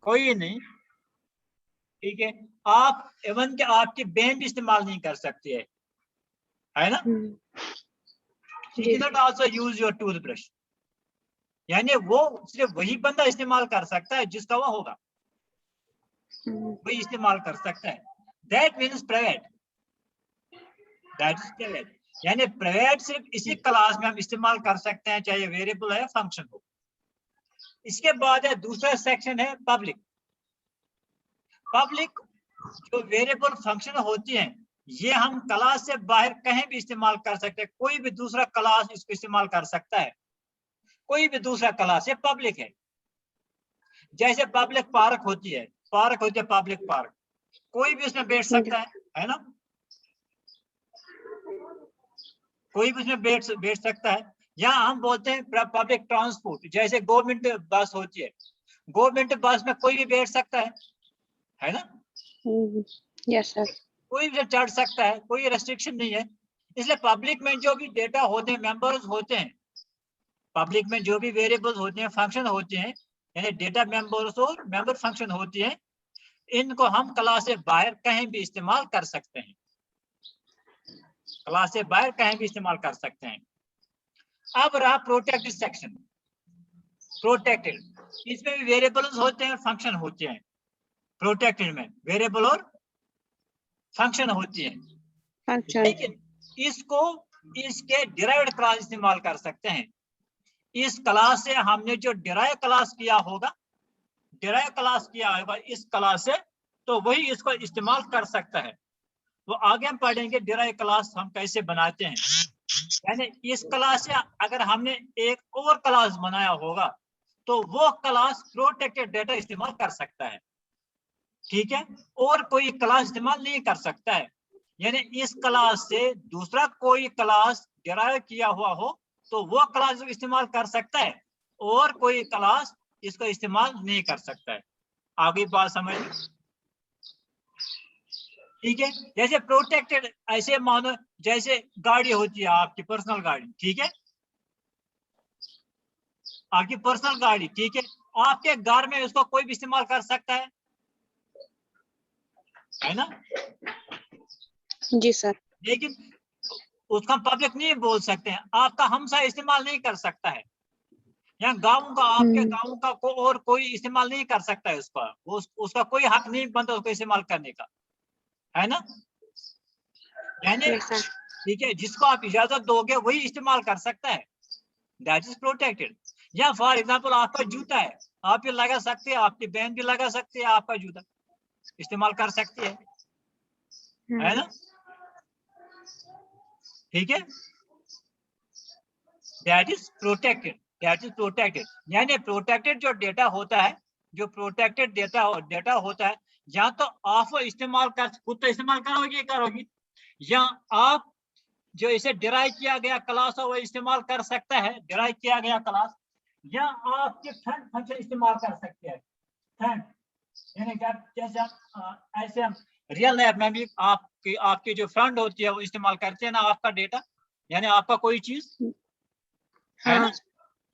कोई नहीं, ठीक है। आप इवन के आपकी बहन भी इस्तेमाल नहीं कर सकती है ना। She cannot also use your toothbrush, यानी वो सिर्फ वही बंदा इस्तेमाल कर सकता है जिसका वो होगा, वही इस्तेमाल कर सकता है। That means private, that is private, यानी प्राइवेट सिर्फ इसी क्लास में हम इस्तेमाल कर सकते हैं, चाहे वेरिएबल है फंक्शन हो। इसके बाद है दूसरा सेक्शन है पब्लिक। पब्लिक जो वेरिएबल फंक्शन होती हैं, ये हम क्लास से बाहर कहीं भी इस्तेमाल कर सकते हैं, कोई भी दूसरा क्लास इसको इस्तेमाल कर सकता है, कोई भी दूसरा क्लास, ये पब्लिक है। जैसे पब्लिक पार्क होती है, पब्लिक पार्क, कोई भी उसमें बैठ सकता है ना, कोई भी उसमें बैठ सकता है। यहाँ हम बोलते हैं पब्लिक ट्रांसपोर्ट, जैसे गवर्नमेंट बस होती है, गवर्नमेंट बस में कोई भी बैठ सकता है ना। Yes sir. कोई भी चढ़ सकता है, कोई रेस्ट्रिक्शन नहीं है। इसलिए पब्लिक में जो भी डेटा होते हैं, मेंबर्स होते हैं, पब्लिक में जो भी वेरिएबल्स होते हैं, फंक्शन होते हैं, यानी डेटा मेंबर्स और मेंबर फंक्शन होती हैं, इनको हम क्लास से बाहर कहीं भी इस्तेमाल कर सकते हैं, क्लास से बाहर कहीं भी इस्तेमाल कर सकते हैं। अब रहा प्रोटेक्टेड सेक्शन। प्रोटेक्टेड, इसमें भी वेरिएबल्स होते हैं, फंक्शन होते हैं। प्रोटेक्टेड में वेरिएबल और फंक्शन होती है, लेकिन इसको इसके डिराइव्ड क्लास इस्तेमाल कर सकते हैं। इस क्लास से हमने जो डिराइव क्लास किया होगा, डिराइव क्लास किया होगा इस क्लास से, तो वही इसको इस्तेमाल कर सकता है। तो आगे हम पढ़ेंगे डिराइव क्लास हम कैसे बनाते हैं, यानी इस क्लास से अगर हमने एक और क्लास बनाया होगा तो वो क्लास प्रोटेक्टेड डेटा इस्तेमाल कर सकता है, ठीक है, और कोई क्लास इस्तेमाल नहीं कर सकता है। यानी इस क्लास से दूसरा कोई क्लास डिराइव किया हुआ हो तो वो क्लास इस्तेमाल कर सकता है, और कोई क्लास इसको इस्तेमाल नहीं कर सकता है। आगे बात समझ, ठीक है। जैसे प्रोटेक्टेड, ऐसे मानो जैसे गाड़ी होती है आपकी पर्सनल गाड़ी, ठीक है, आपकी पर्सनल गाड़ी, ठीक है, आपके घर में उसको कोई भी इस्तेमाल कर सकता है ना। जी सर। लेकिन उसका पब्लिक नहीं बोल सकते हैं, आपका हमसा इस्तेमाल नहीं कर सकता है, या गाँव का, आपके गाँव का और कोई इस्तेमाल नहीं कर सकता है उसका, उसका कोई हक नहीं बनता उसको इस्तेमाल करने का, है ना। यानी ठीक है, जिसको आप इजाजत दोगे वही इस्तेमाल कर सकता है, दैट इज प्रोटेक्टेड। या फॉर एग्जांपल आपका जूता है, आप भी लगा सकते हैं, आपकी बहन भी लगा सकती है, आपका जूता इस्तेमाल कर सकती है ना, ठीक है, that is protected, that is protected. यानी प्रोटेक्टेड जो डेटा होता है, जो प्रोटेक्टेड डेटा होता है, या तो आप इस्तेमाल कर, खुद तो इस्तेमाल करोगी, या आप जो इसे डिराइव किया गया क्लास है वो इस्तेमाल कर सकता है, डिराइव किया गया क्लास, या आपके फ्रेंड फंक्शन इस्तेमाल कर सकते हैं। फ्रेंड यानी क्या, जैसे ऐसे हम रियल लाइफ में भी आपकी जो फ्रेंड होती है वो इस्तेमाल करते हैं ना आपका डेटा, यानी आपका कोई चीज है ना,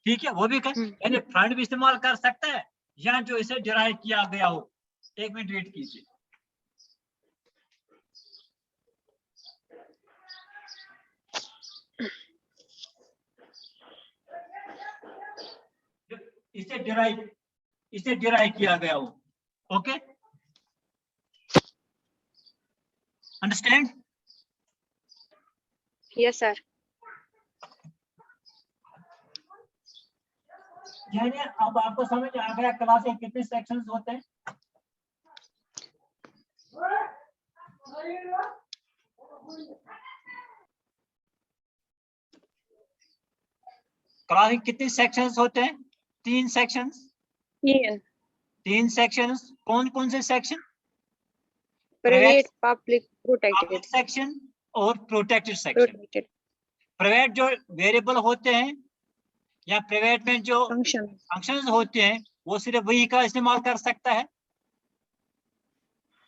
ठीक है, वो भी कर, यानी फ्रेंड भी इस्तेमाल कर सकता है, या जो इसे डिराइव किया गया हो। एक मिनट वेट कीजिए, इसे डिराइव किया गया हो, ओके, अंडरस्टैंड। Yes sir. यानी अब आपको समझ आ गया क्लास के कितने सेक्शंस होते हैं। क्लास के कितने सेक्शंस होते हैं? 3 सेक्शंस। 3 सेक्शंस, कौन कौन से section? Private, public, protected section और प्रोटेक्टेड सेक्शन। प्राइवेट जो वेरिएबल होते हैं या प्राइवेट में जो फंक्शंस होते हैं वो सिर्फ वही का इस्तेमाल कर सकता है,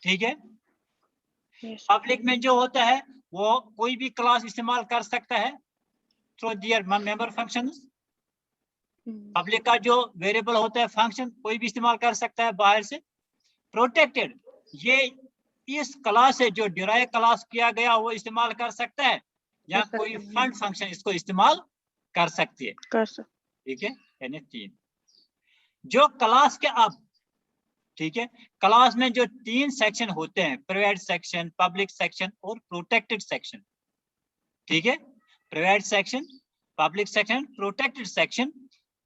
ठीक है। पब्लिक में जो होता है वो कोई भी क्लास इस्तेमाल कर सकता है through their member functions, public का जो वेरिएबल होता है फंक्शन कोई भी इस्तेमाल कर सकता है बाहर से। प्रोटेक्टेड ये इस क्लास से जो डिराइव क्लास किया गया वो इस्तेमाल कर सकता है या कर कोई सकते हैं। फंड फंक्शन इसको इस्तेमाल कर सकती है। कर सकते। ठीक है, यानी 3 जो क्लास के अब, ठीक है, क्लास में जो 3 सेक्शन होते हैं, प्राइवेट सेक्शन, पब्लिक सेक्शन और प्रोटेक्टेड सेक्शन। ठीक है, private section, public section, protected section,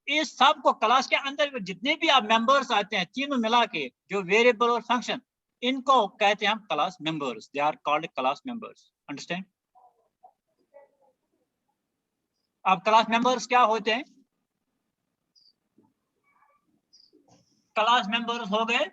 इस सब को क्लास के अंदर जितने भी आप मेंबर्स आते हैं तीनों मिला के जो वेरिएबल और फंक्शन, इनको कहते हैं हम class members. They are called class members. Understand? अब क्लास मेंबर्स क्या होते हैं? क्लास मेंबर्स हो गए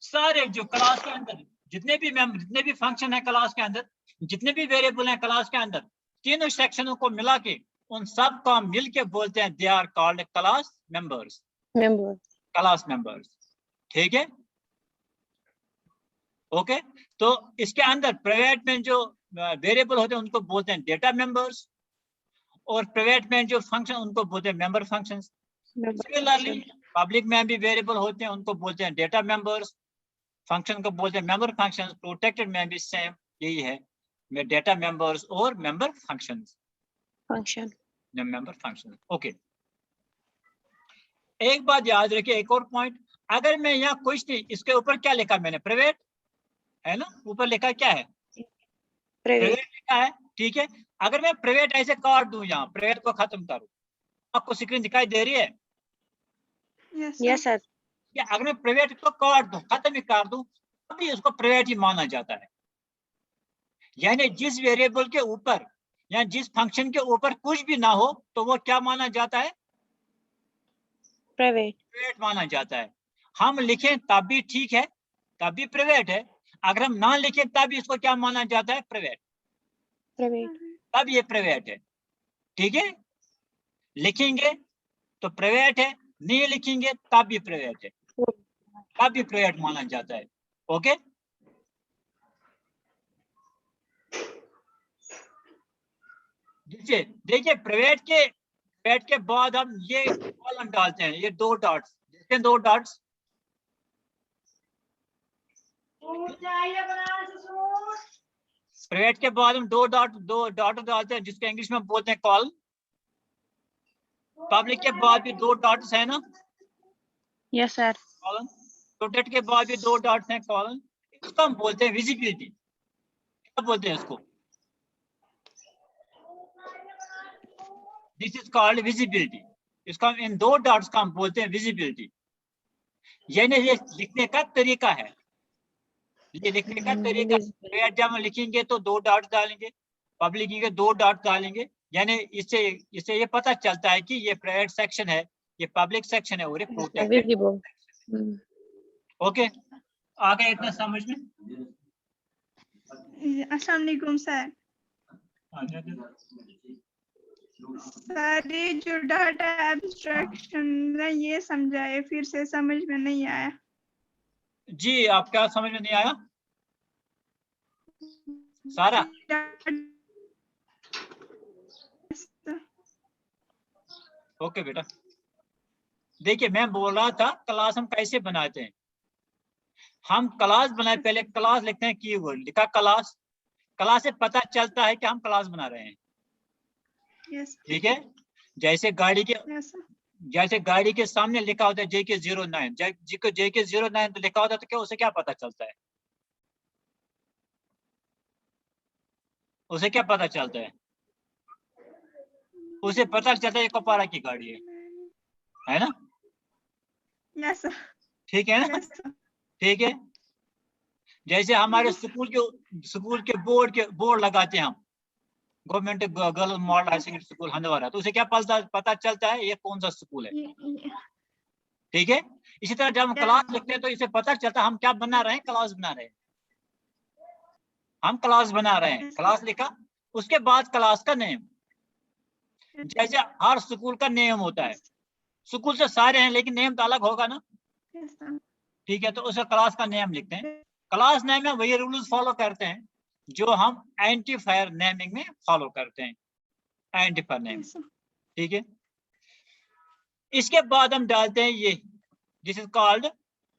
सारे जो क्लास के अंदर जितने भी मेंबर, जितने भी फंक्शन है क्लास के अंदर, जितने भी वेरिएबल हैं क्लास के अंदर, तीनों सेक्शनों को मिला के उन सब को हम मिल के बोलते हैं they are called class members. Member. Class members. ठीक है, ओके। तो इसके अंदर प्राइवेट में जो वेरिएबल होते हैं उनको बोलते हैं डेटा मेंबर्स, और प्राइवेट में जो फंक्शन उनको बोलते हैं मेंबर फंक्शंस। सिमिलरली पब्लिक में भी वेरिएबल होते हैं उनको बोलते हैं डेटा मेंबर्स, फंक्शन को बोलते हैं मेंबर फंक्शंस। प्रोटेक्टेड में भी सेम यही है, में डेटा मेंबर्स और member functions. Function. Member function. Okay, एक बात याद रखिए, एक और पॉइंट, अगर मैं यहाँ कुछ नहीं, इसके ऊपर क्या लिखा मैंने? प्राइवेट है ना, ऊपर लिखा क्या है? प्राइवेट। प्राइवेट लिखा है। ठीक है, अगर मैं प्राइवेट ऐसे काट दूं, यहाँ प्राइवेट को खत्म करूं, आपको स्क्रीन दिखाई दे रही है? Yes sir. या अगर मैं प्राइवेट को काट दूं, खत्म ही कर दूं, तभी उसको प्राइवेट ही माना जाता है। यानी जिस वेरिएबल के ऊपर या जिस फंक्शन के ऊपर कुछ भी ना हो तो वो क्या माना जाता है? प्राइवेट। प्राइवेट माना जाता है। हम लिखें तब भी ठीक है, तब भी प्राइवेट है। अगर हम ना लिखें तब इसको क्या माना जाता है? प्राइवेट। प्राइवेट। तब ये प्राइवेट है। ठीक है, लिखेंगे तो प्राइवेट है, नहीं लिखेंगे तब भी प्राइवेट है, तब भी प्राइवेट माना जाता है। ओके, देखिए प्राइवेट के बाद हम ये कॉलम डालते हैं, ये 2 डॉट्स, देखते हैं 2 डॉट्स। प्राइवेट के बाद हम 2 डॉट डालते हैं जिसको इंग्लिश में बोलते हैं कॉलम। पब्लिक के बाद भी 2 डॉट्स है ना, यस सर। कॉलम। प्रोटेक्ट के बाद भी 2 डॉट्स हैं, कॉलम। इसको हम बोलते हैं विजिबिलिटी। क्या बोलते हैं इसको? This is called visibility. इसको हम, इन 2 डॉट्स का हम बोलते हैं विजिबिलिटी। यानी ये लिखने का तरीका है, ये लिखने का तरीका। प्राइवेट जब हम लिखेंगे तो 2 डॉट्स डालेंगे, पब्लिक के 2 डॉट्स डालेंगे, यानी इससे ये पता चलता है कि ये प्राइवेट सेक्शन है, ये पब्लिक सेक्शन है और ये प्रोटेक्टेड। विजिबल। ओके, आ गया इतना समझ में? अस्सलाम वालेकुम सर। सर ये जो डाटा एब्स्ट्रैक्शन है ये समझाए, फिर से समझ में नहीं आया। जी, आप क्या समझ में नहीं आया सारा? ओके बेटा, देखिए मैं बोल रहा था क्लास हम कैसे बनाते हैं। हम क्लास बनाए, पहले क्लास लिखते हैं, कीवर्ड लिखा क्लास, क्लास से पता चलता है कि हम क्लास बना रहे हैं। ठीक है, जैसे गाड़ी के सामने लिखा होता है JK09, JK09 तो लिखा होता है, तो क्या उसे क्या पता चलता है? उसे क्या पता चलता है? उसे पता चलता है ये कुपवारा की गाड़ी है ना? Yes sir. ठीक है ना? ठीक है, जैसे हमारे स्कूल के बोर्ड लगाते हैं हम, government girl model higher secondary school Handwara, तो उसे क्या पता चलता है ये कौन सा स्कूल है? ठीक है, इसी तरह जब हम क्लास लिखते हैं तो इसे पता चलता है हम क्या बना रहे हैं? क्लास बना रहे हैं, हम क्लास बना रहे हैं। क्लास लिखा, उसके बाद क्लास का नेम, जैसे हर स्कूल का नेम होता है, स्कूल से सारे हैं लेकिन नेम तो अलग होगा ना। ठीक है, तो उसे क्लास का नेम लिखते हैं। क्लास नेम में वही रूल्स फॉलो करते हैं जो हम आइडेंटिफायर नेमिंग में फॉलो करते हैं, आइडेंटिफायर नेम। ठीक है, इसके बाद हम डालते हैं ये, this is called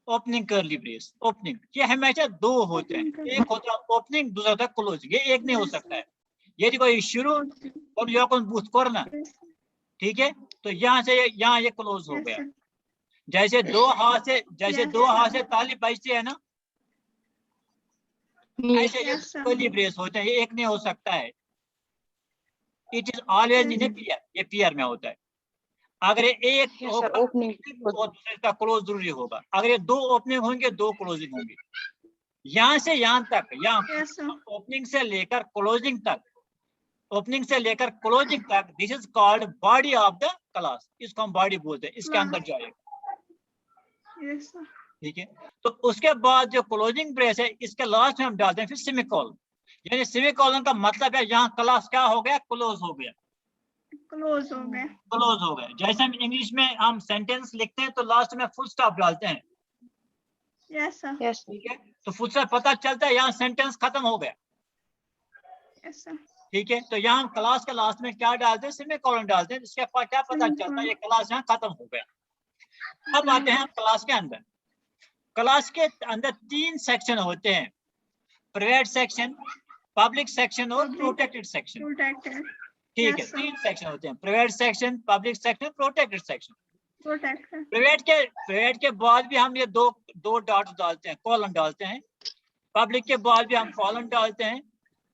opening curly brace. Opening ये हमेशा दो होते हैं, एक होता है ओपनिंग, दूसरा होता है क्लोजिंग। ये एक नहीं हो सकता है। ये देखो ये शुरू और यहाँ को बूथ करना, ठीक है। तो यहाँ से यहाँ ये क्लोज हो गया। जैसे दो हाथ से ताली बजती है ना, ऐसे ये कर्ली ब्रेस होते हैं, ये एक नहीं हो सकता है। It is always in a pair, ये पेयर में होता है। अगर ये एक ओपनिंग और दूसरे का क्लोज जरूरी होगा। अगर ये दो ओपनिंग होंगे, दो क्लोजिंग होंगे। यहाँ से यहाँ तक, यहाँ ओपनिंग से लेकर क्लोजिंग तक, ओपनिंग से लेकर क्लोजिंग तक, this is called body of the class. इसको हम बॉडी बोलते हैं, इसके अंदर जाएगा, ठीक है। तो उसके बाद जो क्लोजिंग ब्रेस है, इसके लास्ट में हम डालते हैं फिर सेमीकोलन। यानी सेमीकोलन का मतलब है यहाँ क्लास क्या हो गया, क्लोज हो गया, क्लोज हो गया, क्लोज हो गया। जैसे हम इंग्लिश में हम सेंटेंस लिखते हैं तो लास्ट में फुल स्टॉप डालते हैं, यस सर, यस ठीक है। तो फुल स्टॉप पता चलता है यहाँ सेंटेंस खत्म हो गया, यस सर, ठीक है। तो यहाँ हम क्लास के लास्ट में क्या डालते हैं, सेमीकोलन डालते हैं, जिसके क्या पता चलता है ये क्लास यहाँ खत्म हो गया। अब आते हैं क्लास के अंदर। क्लास के अंदर तीन सेक्शन होते हैं, प्राइवेट सेक्शन, पब्लिक सेक्शन और प्रोटेक्टेड सेक्शन, प्रोटेक्टेड, ठीक है। तीन सेक्शन होते हैं, private section, public section, protected section. Protected, private के बाद भी हम ये दो डॉट्स डालते हैं, कॉलम डालते हैं। पब्लिक के बाद भी हम कॉलम डालते हैं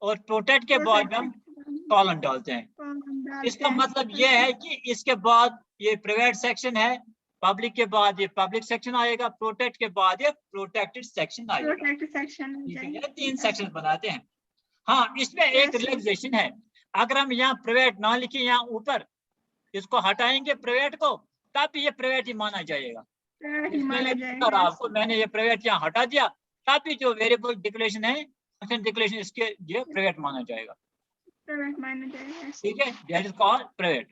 और प्रोटेक्ट के बाद भी हम कॉलम डालते हैं। इसका मतलब ये है कि इसके बाद ये प्राइवेट सेक्शन है, पब्लिक के बाद ये पब्लिक सेक्शन आएगा, प्रोटेक्ट के बाद ये प्रोटेक्टेड सेक्शन आएगा, प्रोटेक्टेड सेक्शन, ठीक है। ये तीन सेक्शन बनाते हैं। हाँ, इसमें एक रिलैक्सेशन है। अगर हम यहाँ प्राइवेट ना लिखे, यहाँ ऊपर इसको हटाएंगे प्राइवेट को, तब भी ये प्राइवेट ही माना जाएगा। आपको मैंने ये प्राइवेट यहाँ हटा दिया, तब भी जो वेरिएबल डिक्लेरेशन है, फंक्शन डिक्लेरेशन, इसके ये प्राइवेट माना जाएगा, ठीक है। That is called private.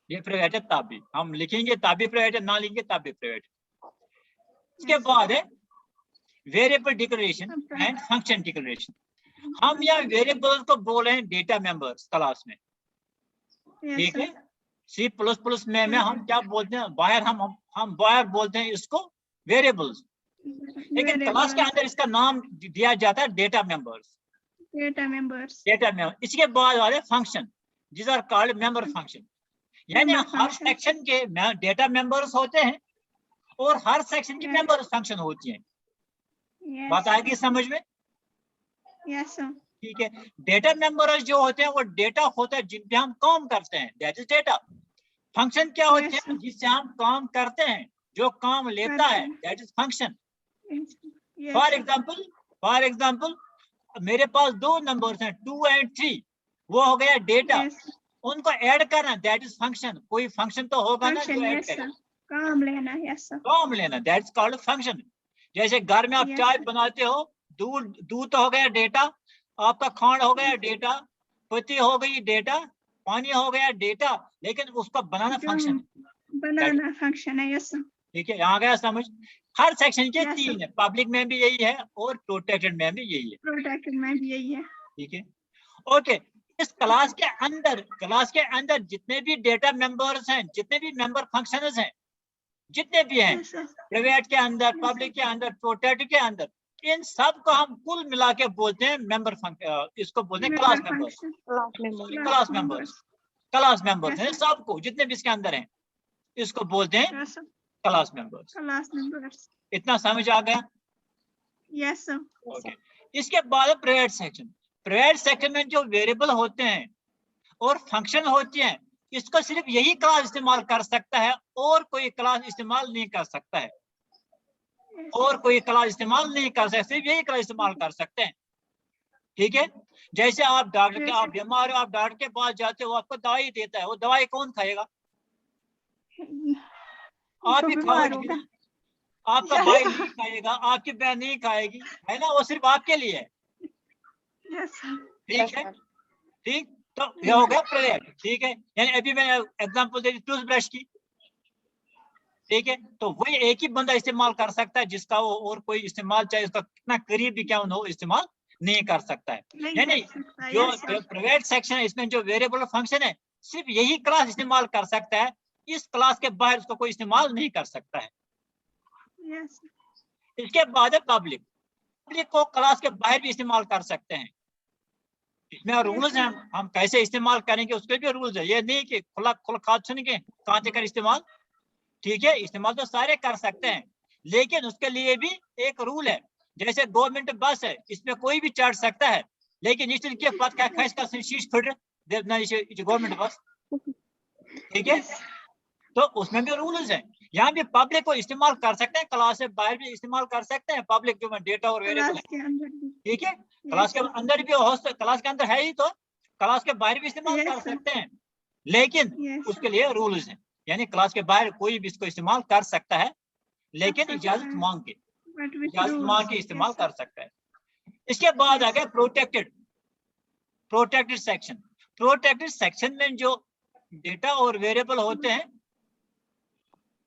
ये प्राइवेट है, तब भी हम लिखेंगे तब भी प्राइवेट है, ना लिखेंगे तब भी प्राइवेट। इसके बाद है variable declaration and function declaration. हम यहाँ वेरिएबल्स को बोल रहे हैं डेटा मेंबर्स क्लास में, ठीक है। C++ में हम क्या बोलते हैं, बाहर हम बाहर बोलते हैं इसको वेरिएबल्स, लेकिन क्लास के अंदर इसका नाम दिया जाता है डेटा मेंबर्स, डेटा मेंबर। इसके बाद वाले function, this are called member function. यानी हर सेक्शन के डेटा मेंबर्स होते हैं और हर सेक्शन की मेंबर फंक्शन होती है। बात आएगी समझ में? यस सर, ठीक है। डेटा मेंबर्स जो होते हैं वो डेटा होता है जिन पे हम काम करते हैं, दैट इज डेटा। फंक्शन क्या होते हैं, जिससे हम काम करते हैं, जो काम लेता है, that is function. For example मेरे पास दो नंबर्स हैं 2 और 3, वो हो गया डेटा। उनको ऐड करना, दैट इज फंक्शन। कोई फंक्शन तो होगा ना जो ऐड करे, काम लेना, यस सर, काम लेना, दैट इज कॉल्ड फंक्शन। जैसे घर में आप चाय बनाते हो, दूध तो हो गया डेटा, आपका खांड हो गया डेटा, पत्ती हो गई डेटा, पानी हो गया डेटा, लेकिन उसको बनाना फंक्शन है, यस सर, ठीक है। यहाँ गया समझ? हर सेक्शन के तीन है, पब्लिक में भी यही है और प्रोटेक्टेड में भी यही है, ठीक है। ओके, इस क्लास के अंदर जितने भी डेटा मेंबर्स हैं, जितने भी मेंबर फंक्शंस हैं, जितने भी हैं, प्राइवेट के अंदर, पब्लिक के अंदर, प्रोटेक्टेड के अंदर, इन सब को हम कुल मिला के बोलते हैं मेंबर फंक्शन। इसको बोलते हैं क्लास मेंबर्स हैं, सबको जितने भी इसके अंदर हैं, इसको बोलते हैं क्लास मेंबर्स। इतना समझ आ गया? Yes sir. ओके, इसके बाद प्राइवेट सेक्शन में जो वेरिएबल होते हैं और फंक्शन होते हैं, इसको सिर्फ यही क्लास इस्तेमाल कर सकता है, और कोई क्लास इस्तेमाल नहीं कर सकता है, सिर्फ यही क्लास इस्तेमाल कर सकते हैं, ठीक है। जैसे आप डॉक्टर के, आप बीमार हो, आप डॉक्टर के पास जाते हो, आपको दवाई देता है, वो दवाई कौन खाएगा? आप ही खाओगे, आपका भाई नहीं खाएगा, आपकी बहन नहीं खाएगी, है ना, वो सिर्फ आपके लिए है, ठीक है, ठीक। तो ये हो गया प्राइवेट, ठीक है। यानी अभी मैंने एग्जांपल दी टूथब्रश की, ठीक है। तो वही एक ही बंदा इस्तेमाल कर सकता है, जिसका वो और कोई इस्तेमाल, चाहे उसका कितना करीब भी क्या हो, इस्तेमाल नहीं कर सकता है। यानी जो प्राइवेट सेक्शन है, इसमें जो वेरिएबल फंक्शन है, सिर्फ यही क्लास इस्तेमाल कर सकता है, इस क्लास के बाहर उसको कोई इस्तेमाल नहीं कर सकता है। Yes. इसके बाद है पब्लिक। पब्लिक को क्लास के बाहर भी इस्तेमाल कर सकते हैं। इसमें रूल्स हैं, हम कैसे इस्तेमाल करेंगे उसके भी रूल्स है। ये नहीं कि खुला खुला खाद सुन के कहाँ से कर इस्तेमाल, ठीक है, इस्तेमाल तो सारे कर सकते हैं, लेकिन उसके लिए भी एक रूल है। जैसे गवर्नमेंट बस है, इसमें कोई भी चढ़ सकता है, लेकिन इसके बाद क्या खास शीश फिट गवर्नमेंट बस, ठीक है, तो उसमें भी रूल्स हैं। यहाँ भी पब्लिक को इस्तेमाल कर सकते हैं, क्लास से बाहर भी इस्तेमाल कर सकते हैं पब्लिक जो डेटा और वेरिएबल क्लास के अंदर भी। ठीक है, क्लास के अंदर भी हो, क्लास के अंदर है ही, तो क्लास के बाहर भी इस्तेमाल Yes, कर sir. सकते हैं, लेकिन Yes. उसके लिए रूल्स हैं। यानी क्लास के बाहर कोई भी इसको इस्तेमाल कर सकता है, लेकिन सकता इजाजत है। मांग के, But with इजाजत rules. मांग के इस्तेमाल Yes, sir. कर सकता है। इसके बाद Yes. आ गया प्रोटेक्टेड सेक्शन। प्रोटेक्टेड सेक्शन में जो डेटा और वेरिएबल होते हैं,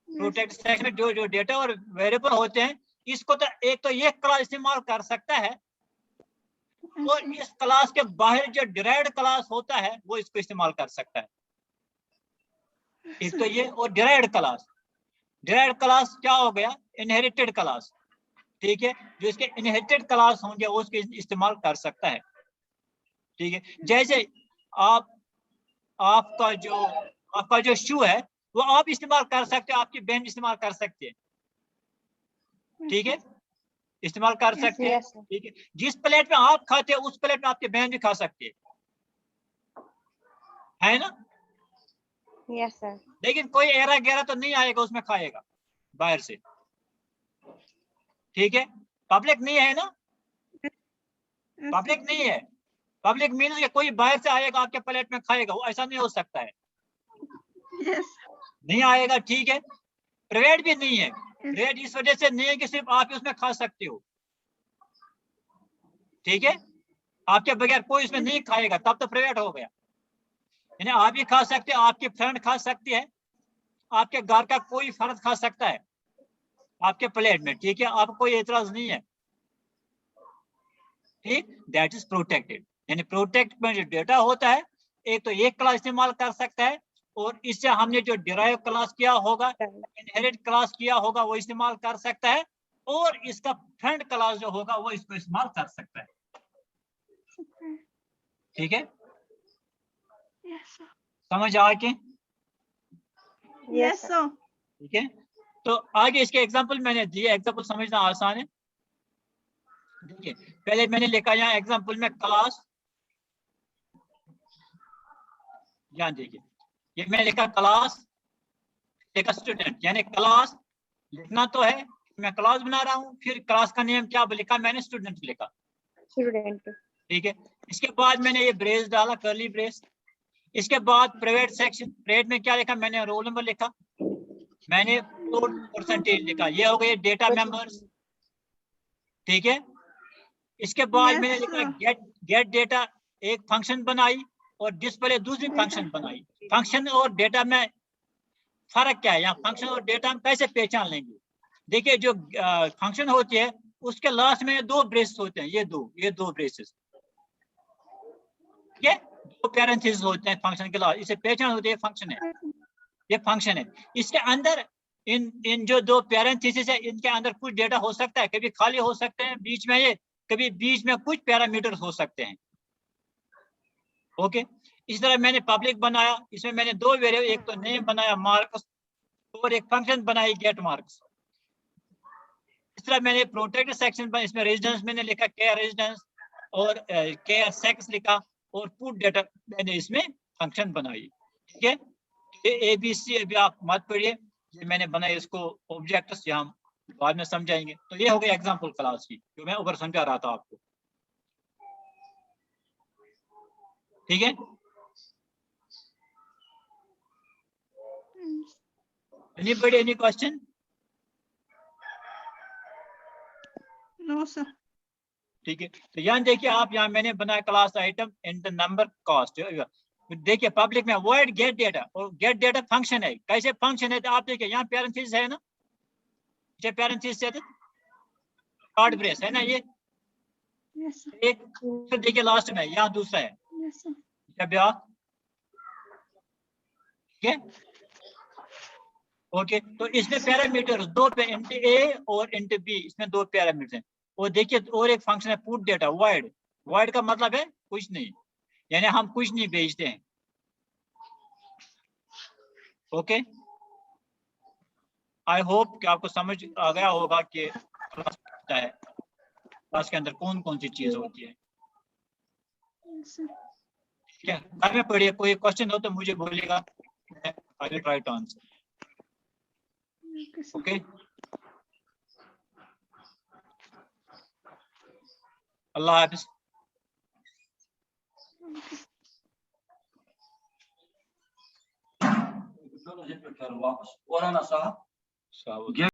प्रोटेक्टेड सेक्शन में जो डेटा और वेरिएबल होते हैं, इसको तो एक तो ये क्लास इस्तेमाल कर सकता है, और इस क्लास के बाहर जो डिराइव्ड क्लास होता है वो इसको इस्तेमाल कर सकता है। एक तो ये, और डिराइव्ड क्लास क्या हो गया, इनहेरिटेड क्लास, ठीक है, जो इसके इनहेरिटेड क्लास होंगे वो उसके इस्तेमाल कर सकता है, ठीक है। जैसे आपका जो शू है वो आप इस्तेमाल कर सकते हो, आपकी बहन इस्तेमाल कर सकते हैं, ठीक है, इस्तेमाल कर सकते हैं, Yes, sir. ठीक है। जिस प्लेट में आप खाते हो उस प्लेट में आपकी बहन भी खा सकती है ना, Yes, sir. लेकिन कोई एरा गहरा तो नहीं आएगा उसमें खाएगा बाहर से, ठीक है। पब्लिक नहीं है ना, पब्लिक नहीं है, पब्लिक मीन्स कि कोई बाहर से आएगा आपके प्लेट में खाएगा, वो ऐसा नहीं हो सकता है, Yes. नहीं आएगा, ठीक है। प्राइवेट भी नहीं है, प्राइवेट इस वजह से नहीं है कि सिर्फ आप ही उसमें खा सकते हो, ठीक है, आपके बगैर कोई उसमें नहीं खाएगा, तब तो प्राइवेट हो गया। यानी आप ही खा सकते हो, आपकी फ्रेंड खा सकती है, आपके घर का कोई फर्द खा सकता है आपके प्लेट में, ठीक है, आपको कोई एतराज नहीं है, ठीक, दैट इज प्रोटेक्टेड। यानी प्रोटेक्ट में जो डेटा होता है, एक तो एक क्लास इस्तेमाल कर सकता है, और इससे हमने जो डिराइव क्लास किया होगा, इनहेरिट क्लास किया होगा, वो इस्तेमाल कर सकता है, और इसका फ्रेंड क्लास जो होगा वो इसको इस्तेमाल कर सकता है, ठीक है, Yes, sir. समझ आ के, Yes, sir. ठीक है। तो आगे इसके एग्जाम्पल मैंने दिए, एग्जाम्पल समझना आसान है। देखिए पहले मैंने लिखा यहाँ एग्जाम्पल में क्लास, यहाँ देखिए ये मैंने लिखा क्लास, लिखा स्टूडेंट, यानी क्लास लिखना तो है, मैं क्लास बना रहा हूँ, फिर क्लास का नेम क्या लिखा मैंने, स्टूडेंट लिखा, Student. ठीक है। इसके बाद मैंने ये ब्रेस डाला, कर्ली ब्रेस। इसके बाद प्राइवेट सेक्शन, प्राइवेट में क्या लिखा मैंने, रोल नंबर लिखा, मैंने परसेंटेज लिखा, ये हो गए डेटा मेंबर्स, ठीक है। इसके बाद Yes, मैंने लिखा sir. गेट डेटा, एक फंक्शन बनाई, और डिस्प्ले दूसरी फंक्शन बनाई। फंक्शन और डेटा में फर्क क्या है, यहाँ फंक्शन और डेटा हम कैसे पहचान लेंगे। देखिए जो फंक्शन होती है उसके लास्ट में दो ब्रेसेस होते हैं, ये दो ब्रेसेस, ठीक है, दो पैरेंथेसिस होते हैं फंक्शन के लास्ट, इसे पहचान होती है, फंक्शन है, ये फंक्शन है। इसके अंदर इन जो दो पैरेंथेसिस है इनके अंदर कुछ डेटा हो सकता है, कभी खाली हो सकते हैं बीच में ये, कभी बीच में कुछ पैरामीटर्स हो सकते हैं, ओके। इस तरह मैंने पब्लिक बनाया, इसमें मैंने दो वेरिएबल, एक तो नेम बनाया मार्क्स, और एक फंक्शन बनाई गेट मार्क्स। इस तरह मैंने प्रोटेक्टेड सेक्शन पर इसमें रेजिडेंस मैंने लिखा केयर रेजिडेंस, और केयर सेक्स लिखा, और पुट डेटा मैंने इसमें फंक्शन बनाई, ठीक है। ये ABC अभी आप मत पढ़िए, ये मैंने बनाया, इसको ऑब्जेक्ट्स यहाँ बाद में समझाएंगे। तो ये हो गई एग्जांपल क्लास की, जो मैं ऊपर समझा रहा था आपको, ठीक है। Anybody any question? No, sir. ठीक है, तो यहाँ देखिए आप, यहाँ मैंने बनाया class item inter number cost. देखिए पब्लिक में वर्ड गेट डेटा, और गेट डेटा फंक्शन है, कैसे फंक्शन है, तो आप देखिए यहाँ पैरेंथेसिस है ना, ये पैरेंथेसिस है, थर्ड ब्रेस है ना, ये Yes, sir. एक, फिर देखिए लास्ट में यहाँ दूसरा है, Yes, sir. जब आप ठीक है। ओके, तो इसमें पैरामीटर दो पे, इंट ए और इंट बी, इसमें दो पैरामीटर हैं। और देखिए और एक फंक्शन है पुट डेटा वॉइड। वॉइड का मतलब है कुछ नहीं, यानी हम कुछ नहीं भेजते हैं। ओके, आई होप कि आपको समझ आ गया होगा कि क्लास के अंदर कौन कौन सी चीज होती है। ठीक है, घर में पढ़िए, कोई क्वेश्चन हो तो मुझे बोलिएगा, I will try to answer. Okay, अल्लाह हाफिज।